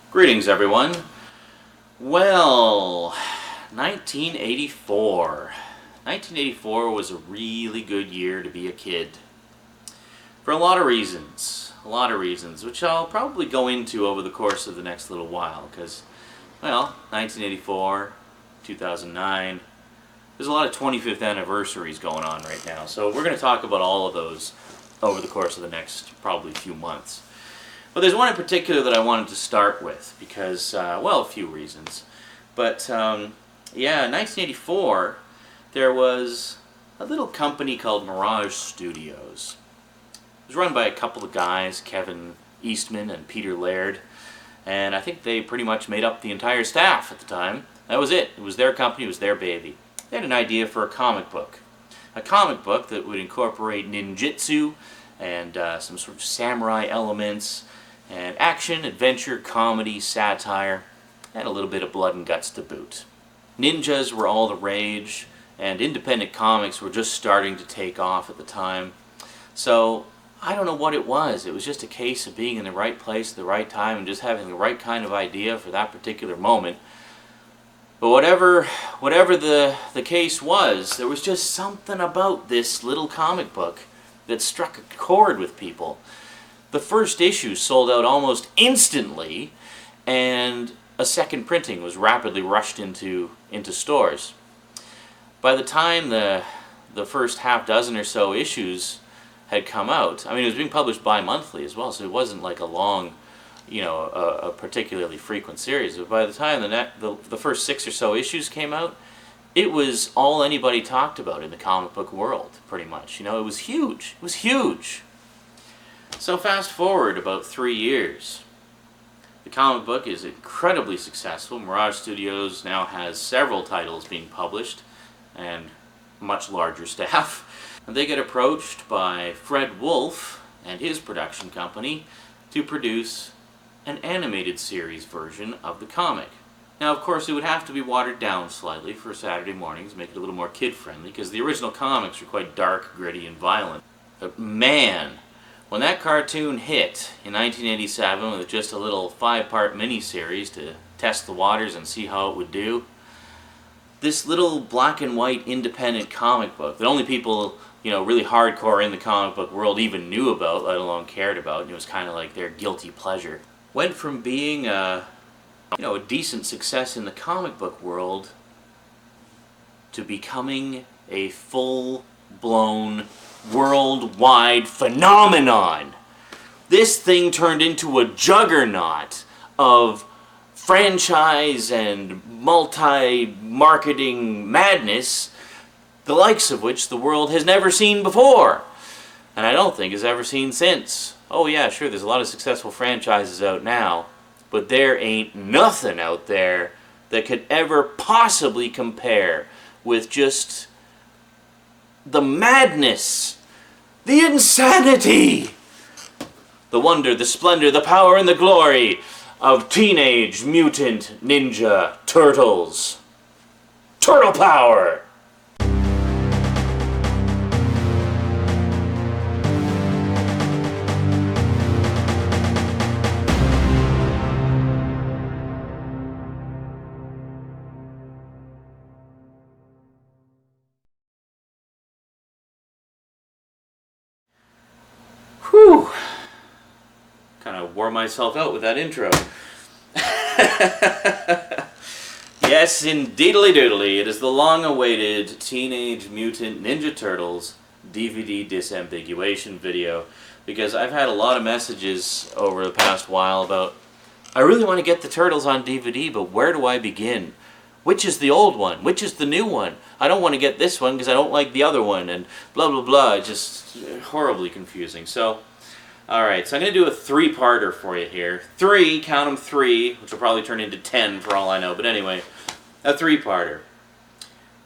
Greetings, everyone. Well, 1984. 1984 was a really good year to be a kid. For a lot of reasons. Which I'll probably go into over the course of the next little while, because, well, 1984, 2009, there's a lot of 25th anniversaries going on right now, so we're going to talk about all of those over the course of the next probably few months. But there's one in particular that I wanted to start with because, well, a few reasons. But, yeah, in 1984, there was a little company called Mirage Studios. It was run by a couple of guys, Kevin Eastman and Peter Laird, and I think they pretty much made up the entire staff at the time. That was it. It was their company, it was their baby. They had an idea for a comic book. A comic book that would incorporate ninjutsu and some sort of samurai elements, and action, adventure, comedy, satire, and a little bit of blood and guts to boot. Ninjas were all the rage, and independent comics were just starting to take off at the time. So, I don't know what it was. It was just a case of being in the right place at the right time and just having the right kind of idea for that particular moment. But whatever the case was, there was just something about this little comic book that struck a chord with people. The first issue sold out almost instantly, and a second printing was rapidly rushed into stores. By the time the first half dozen or so issues had come out, I mean, it was being published bi-monthly as well, so it wasn't like a long, a particularly frequent series. But by the time the first 6 or so issues came out, it was all anybody talked about in the comic book world, pretty much. It was huge. It was huge. So fast forward about 3 years. The comic book is incredibly successful. Mirage Studios now has several titles being published and much larger staff. And they get approached by Fred Wolf and his production company to produce an animated series version of the comic. Now, of course, it would have to be watered down slightly for Saturday mornings, make it a little more kid-friendly, because the original comics were quite dark, gritty, and violent. But man, when that cartoon hit in 1987 with just a little 5-part miniseries to test the waters and see how it would do, this little black and white independent comic book that only people, really hardcore in the comic book world even knew about, let alone cared about, and it was kind of like their guilty pleasure, went from being a decent success in the comic book world to becoming a full-blown worldwide phenomenon. This thing turned into a juggernaut of franchise and multi-marketing madness, the likes of which the world has never seen before, and I don't think has ever seen since. Oh yeah, sure, there's a lot of successful franchises out now, but there ain't nothing out there that could ever possibly compare with just the madness, the insanity, the wonder, the splendor, the power, and the glory of Teenage Mutant Ninja Turtles. Turtle power! Whew! Kind of wore myself out with that intro. Yes, indeedly doodly, it is the long-awaited Teenage Mutant Ninja Turtles DVD Disambiguation video, because I've had a lot of messages over the past while about, I really want to get the Turtles on DVD, but where do I begin? Which is the old one? Which is the new one? I don't want to get this one because I don't like the other one, and blah blah blah. Just horribly confusing. So, alright, so I'm going to do a 3-parter for you here. 3, count them 3, which will probably turn into 10 for all I know, but anyway, a 3-parter.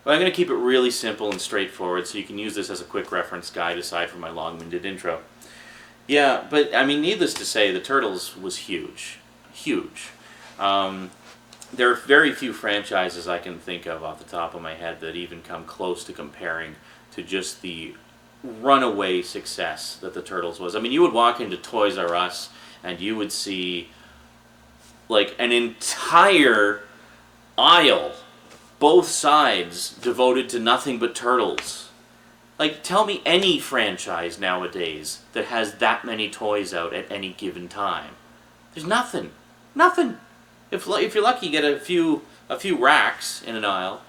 But I'm going to keep it really simple and straightforward so you can use this as a quick reference guide aside from my long-winded intro. Yeah, but I mean, needless to say, the Turtles was huge. Huge. There are very few franchises I can think of off the top of my head that even come close to comparing to just the runaway success that the Turtles was. I mean, you would walk into Toys R Us and you would see like an entire aisle, both sides devoted to nothing but turtles. Like, tell me any franchise nowadays that has that many toys out at any given time. There's nothing. Nothing. If you're lucky, you get a few racks in an aisle,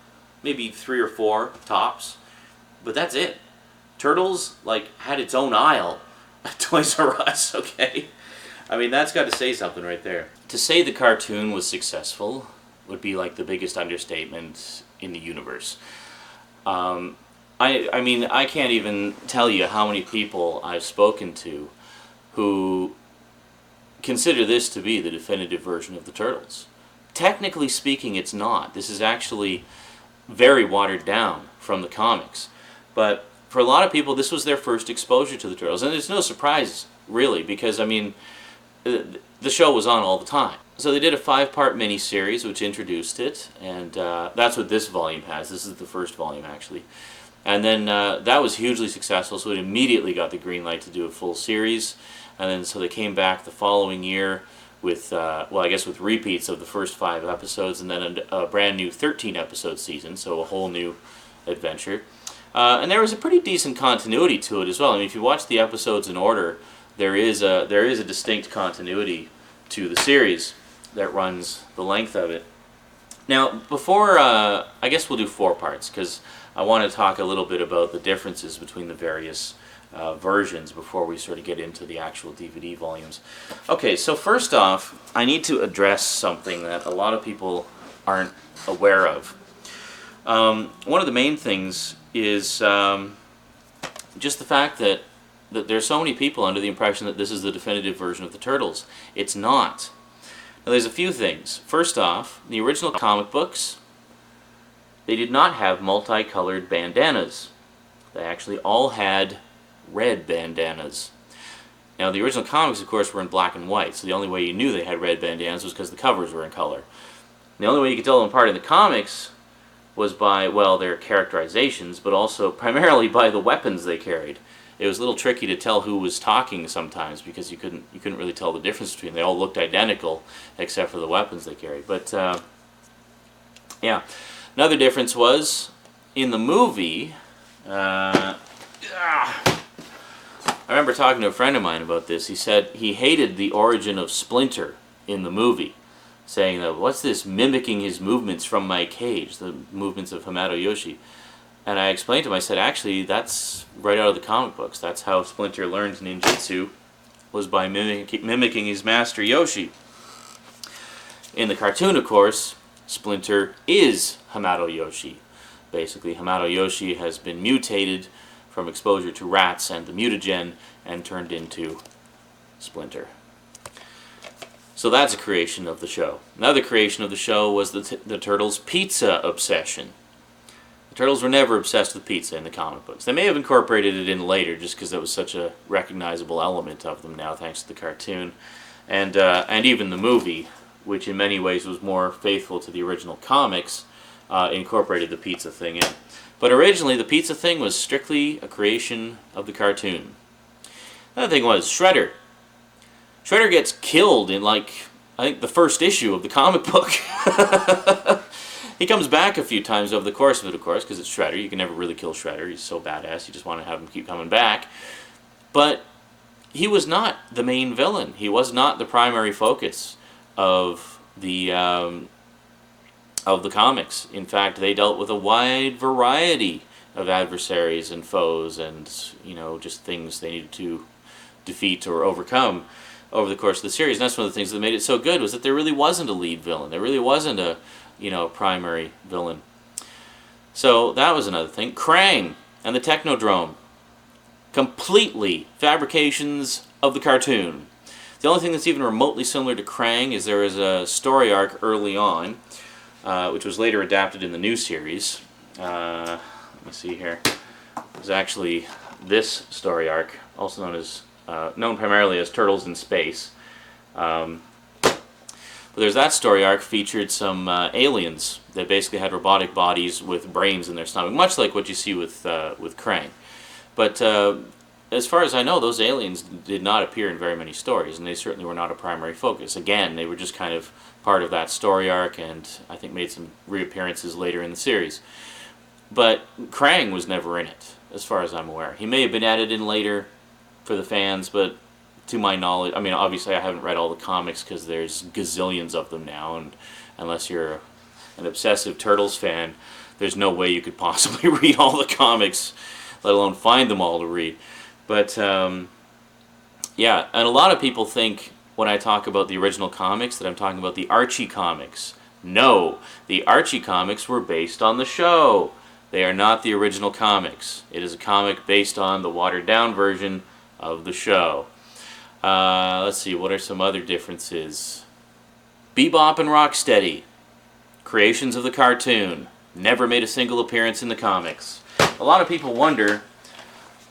maybe 3 or 4 tops, but that's it. Turtles, like, had its own aisle at Toys R Us, okay? I mean, that's got to say something right there. To say the cartoon was successful would be like the biggest understatement in the universe. I mean, I can't even tell you how many people I've spoken to who consider this to be the definitive version of the Turtles. Technically speaking, it's not. This is actually very watered down from the comics. But for a lot of people, this was their first exposure to the Turtles. And it's no surprise, really, because, I mean, the show was on all the time. So they did a 5-part miniseries which introduced it, and that's what this volume has. This is the first volume, actually. And then that was hugely successful, so it immediately got the green light to do a full series. And then so they came back the following year with, well, I guess with repeats of the first 5 episodes, and then a brand new 13-episode season, so a whole new adventure. And there was a pretty decent continuity to it as well. I mean, if you watch the episodes in order, there is a distinct continuity to the series that runs the length of it. Now, before, I guess we'll do 4 parts, because I want to talk a little bit about the differences between the various versions before we sort of get into the actual DVD volumes. Okay, so first off, I need to address something that a lot of people aren't aware of. One of the main things is just the fact that there's so many people under the impression that this is the definitive version of the Turtles. It's not. Now, there's a few things. First off, the original comic books, they did not have multicolored bandanas. They actually all had red bandanas. Now, the original comics, of course, were in black and white, so the only way you knew they had red bandanas was because the covers were in color. And the only way you could tell them apart in the comics was by, well, their characterizations, but also primarily by the weapons they carried. It was a little tricky to tell who was talking sometimes because you couldn't really tell the difference between them. They all looked identical except for the weapons they carried. But yeah, another difference was in the movie. I remember talking to a friend of mine about this. He said he hated the origin of Splinter in the movie, saying that, what's this mimicking his movements from my cage, the movements of Hamato Yoshi. And I explained to him, I said, actually, that's right out of the comic books. That's how Splinter learned ninjutsu, was by mimicking his master Yoshi. In the cartoon, of course, Splinter is Hamato Yoshi. Basically, Hamato Yoshi has been mutated from exposure to rats and the mutagen and turned into Splinter. So that's a creation of the show. Another creation of the show was the Turtles' pizza obsession. The Turtles were never obsessed with pizza in the comic books. They may have incorporated it in later just because that was such a recognizable element of them now, thanks to the cartoon. And even the movie, which in many ways was more faithful to the original comics, incorporated the pizza thing in. But originally, the pizza thing was strictly a creation of the cartoon. Another thing was Shredder. Shredder gets killed in, like, I think the first issue of the comic book. He comes back a few times over the course of it, of course, because it's Shredder. You can never really kill Shredder. He's so badass. You just want to have him keep coming back. But he was not the main villain. He was not the primary focus of the comics. In fact, they dealt with a wide variety of adversaries and foes and, you know, just things they needed to defeat or overcome over the course of the series. And that's one of the things that made it so good, was that there really wasn't a lead villain. There really wasn't a, you know, primary villain. So that was another thing. Krang and the Technodrome. Completely fabrications of the cartoon. The only thing that's even remotely similar to Krang is there is a story arc early on, which was later adapted in the new series. Let me see here. It was actually this story arc, also known primarily as Turtles in Space. But there's that story arc featured some aliens that basically had robotic bodies with brains in their stomach, much like what you see with Krang. But as far as I know, those aliens did not appear in very many stories, and they certainly were not a primary focus. Again, they were just kind of part of that story arc, and I think made some reappearances later in the series. But Krang was never in it, as far as I'm aware. He may have been added in later for the fans, but to my knowledge, I mean, obviously I haven't read all the comics because there's gazillions of them now, and unless you're an obsessive Turtles fan, there's no way you could possibly read all the comics, let alone find them all to read. But, yeah, and a lot of people think when I talk about the original comics that I'm talking about the Archie comics. No, the Archie comics were based on the show. They are not the original comics. It is a comic based on the watered-down version of the show. Let's see, what are some other differences? Bebop and Rocksteady, creations of the cartoon, never made a single appearance in the comics. A lot of people wonder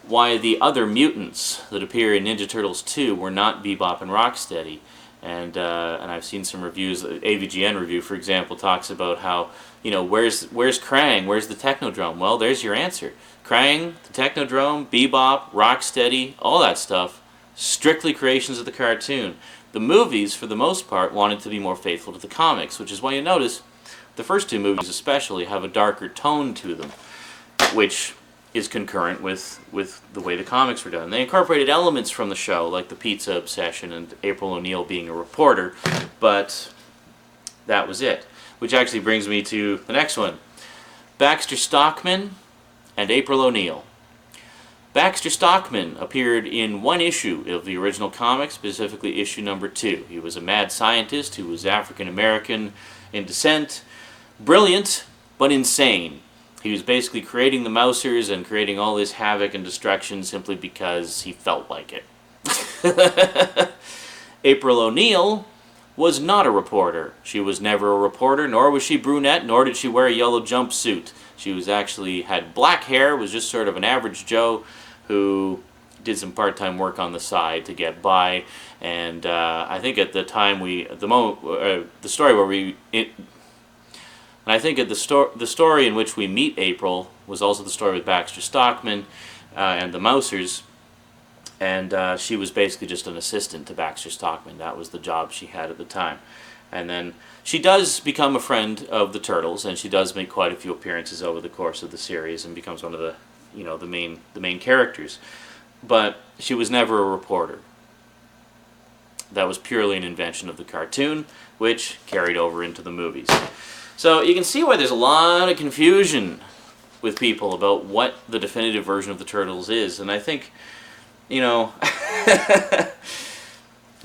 why the other mutants that appear in Ninja Turtles 2 were not Bebop and Rocksteady. And I've seen some reviews. AVGN review, for example, talks about how, you know, where's Krang? Where's the Technodrome? Well, there's your answer. Krang, the Technodrome, Bebop, Rocksteady, all that stuff, strictly creations of the cartoon. The movies, for the most part, wanted to be more faithful to the comics, which is why you notice the first two movies especially have a darker tone to them, which is concurrent with the way the comics were done. They incorporated elements from the show, like the pizza obsession and April O'Neil being a reporter, but that was it. Which actually brings me to the next one. Baxter Stockman and April O'Neil. Baxter Stockman appeared in one issue of the original comic, specifically issue number 2. He was a mad scientist who was African American in descent, brilliant but insane. He was basically creating the Mousers and creating all this havoc and destruction simply because he felt like it. April O'Neil was not a reporter. She was never a reporter, nor was she brunette, nor did she wear a yellow jumpsuit. She was actually had black hair, was just sort of an average Joe who did some part-time work on the side to get by. And I think at the time the story where we... And I think at the story in which we meet April was also the story with Baxter Stockman and the Mousers, and she was basically just an assistant to Baxter Stockman. That was the job she had at the time. And then she does become a friend of the Turtles, and she does make quite a few appearances over the course of the series and becomes one of the, you know, the main characters. But she was never a reporter. That was purely an invention of the cartoon, which carried over into the movies. So you can see why there's a lot of confusion with people about what the definitive version of the Turtles is. And I think, you know,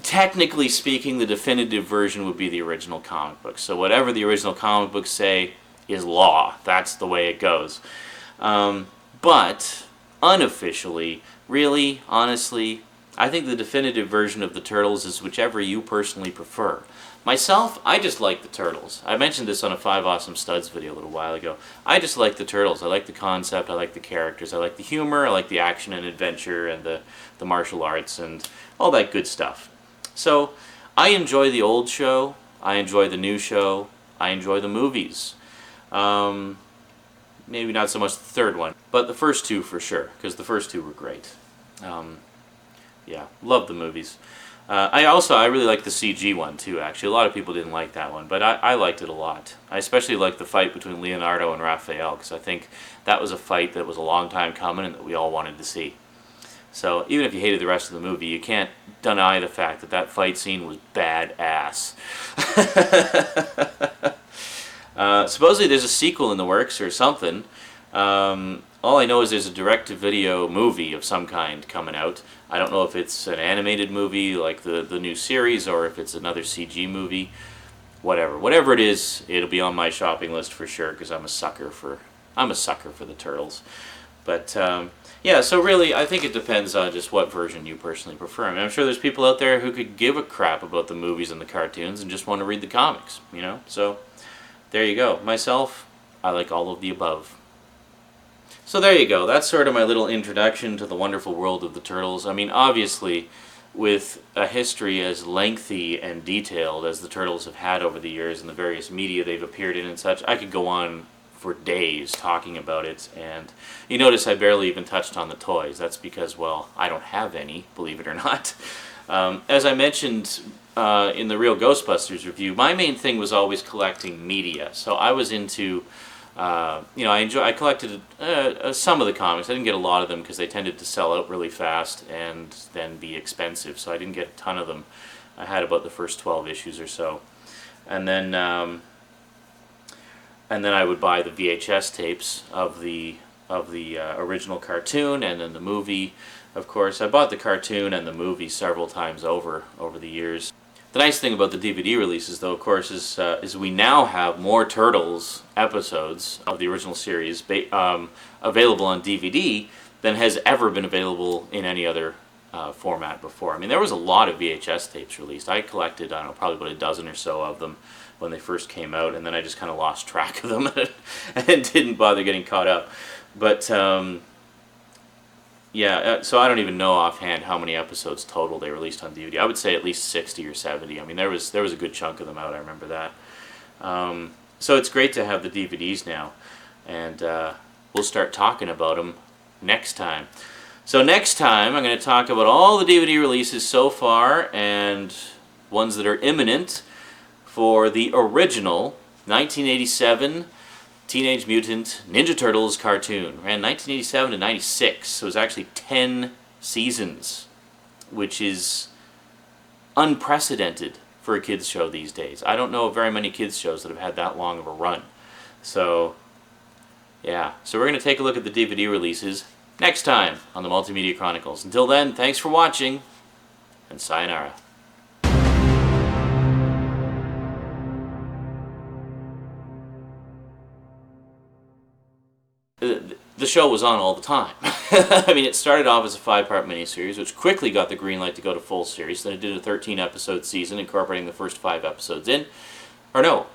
technically speaking, the definitive version would be the original comic book. So whatever the original comic books say is law. That's the way it goes. But unofficially, really, honestly, I think the definitive version of the Turtles is whichever you personally prefer. Myself, I just like the Turtles. I mentioned this on a 5 Awesome Studs video a little while ago. I just like the Turtles. I like the concept, I like the characters, I like the humor, I like the action and adventure and the martial arts and all that good stuff. So, I enjoy the old show, I enjoy the new show, I enjoy the movies. Maybe not so much the third one, but the first two for sure, because the first two were great. Yeah, love the movies. I really like the CG one too, actually. A lot of people didn't like that one, but I liked it a lot. I especially liked the fight between Leonardo and Raphael, because I think that was a fight that was a long time coming and that we all wanted to see. So even if you hated the rest of the movie, you can't deny the fact that that fight scene was badass. Supposedly there's a sequel in the works or something. All I know is there's a direct-to-video movie of some kind coming out. I don't know if it's an animated movie like the new series or if it's another CG movie. Whatever it is, it'll be on my shopping list for sure because I'm a sucker for the Turtles. But yeah, so really I think it depends on just what version you personally prefer. I mean, I'm sure there's people out there who could give a crap about the movies and the cartoons and just want to read the comics, you know? So there you go. Myself, I like all of the above. So there you go. That's sort of my little introduction to the wonderful world of the Turtles. I mean, obviously, with a history as lengthy and detailed as the Turtles have had over the years and the various media they've appeared in and such, I could go on for days talking about it, and you notice I barely even touched on the toys. That's because, well, I don't have any, believe it or not. As I mentioned in the Real Ghostbusters review, my main thing was always collecting media. So I was into, I collected some of the comics. I didn't get a lot of them because they tended to sell out really fast and then be expensive, so I didn't get a ton of them. I had about the first 12 issues or so. And then I would buy the VHS tapes of the original cartoon, and then the movie. Of course, I bought the cartoon and the movie several times over the years. The nice thing about the DVD releases, though, of course, is we now have more Turtles episodes of the original series available on DVD than has ever been available in any other format before. I mean, there was a lot of VHS tapes released. I collected, I don't know, probably about a dozen or so of them when they first came out, and then I just kind of lost track of them and didn't bother getting caught up. But yeah, so I don't even know offhand how many episodes total they released on DVD. I would say at least 60 or 70. I mean, there was a good chunk of them out. I remember that. So it's great to have the DVDs now, and we'll start talking about them next time. So next time I'm going to talk about all the DVD releases so far and ones that are imminent for the original 1987 Teenage Mutant Ninja Turtles cartoon. Ran 1987 to 96, so it was actually 10 seasons, which is unprecedented for a kids show these days. I don't know of very many kids shows that have had that long of a run. So yeah, so we're going to take a look at the DVD releases next time on the Multimedia Chronicles. Until then, thanks for watching, and sayonara. The show was on all the time. I mean, it started off as a 5-part miniseries, which quickly got the green light to go to full series. Then it did a 13-episode season, incorporating the first 5 episodes in. Or no,